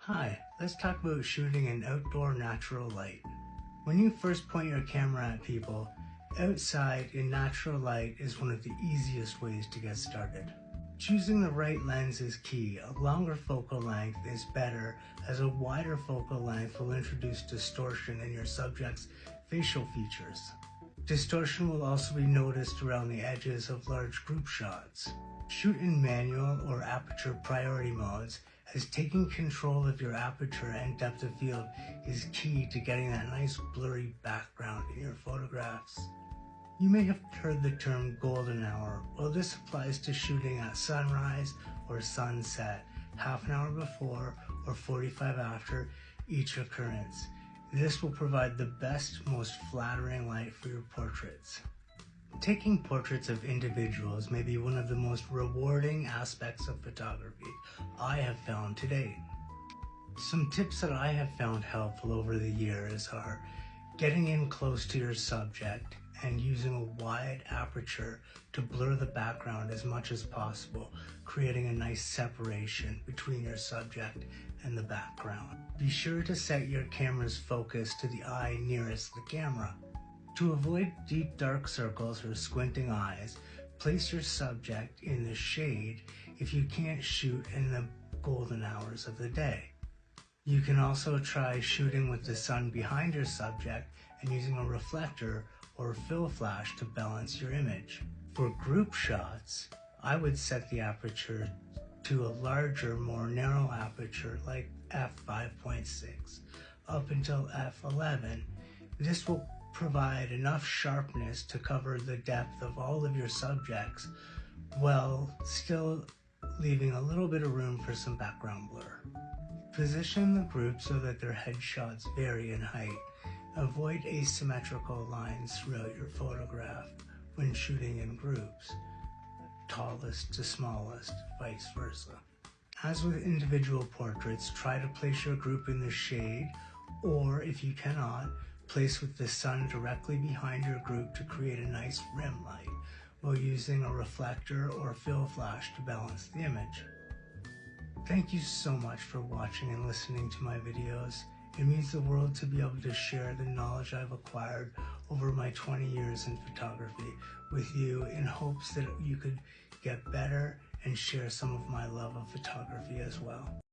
Hi, let's talk about shooting in outdoor natural light. When you first point your camera at people, outside in natural light is one of the easiest ways to get started. Choosing the right lens is key. A longer focal length is better, as a wider focal length will introduce distortion in your subject's facial features. Distortion will also be noticed around the edges of large group shots. Shoot in manual or aperture priority modes, as taking control of your aperture and depth of field is key to getting that nice blurry background in your photographs. You may have heard the term golden hour. Well, this applies to shooting at sunrise or sunset, half an hour before or 45 after each occurrence. This will provide the best, most flattering light for your portraits. Taking portraits of individuals may be one of the most rewarding aspects of photography I have found to date. Some tips that I have found helpful over the years are getting in close to your subject and using a wide aperture to blur the background as much as possible, creating a nice separation between your subject and the background. Be sure to set your camera's focus to the eye nearest the camera. To avoid deep dark circles or squinting eyes, place your subject in the shade if you can't shoot in the golden hours of the day. You can also try shooting with the sun behind your subject and using a reflector or fill flash to balance your image. For group shots, I would set the aperture to a larger, more narrow aperture like f5.6 up until f11. This will provide enough sharpness to cover the depth of all of your subjects while still leaving a little bit of room for some background blur. Position the group so that their headshots vary in height. Avoid asymmetrical lines throughout your photograph when shooting in groups, tallest to smallest, vice versa. As with individual portraits, try to place your group in the shade, or if you cannot, place with the sun directly behind your group to create a nice rim light while using a reflector or fill flash to balance the image. Thank you so much for watching and listening to my videos. It means the world to be able to share the knowledge I've acquired over my 20 years in photography with you in hopes that you could get better and share some of my love of photography as well.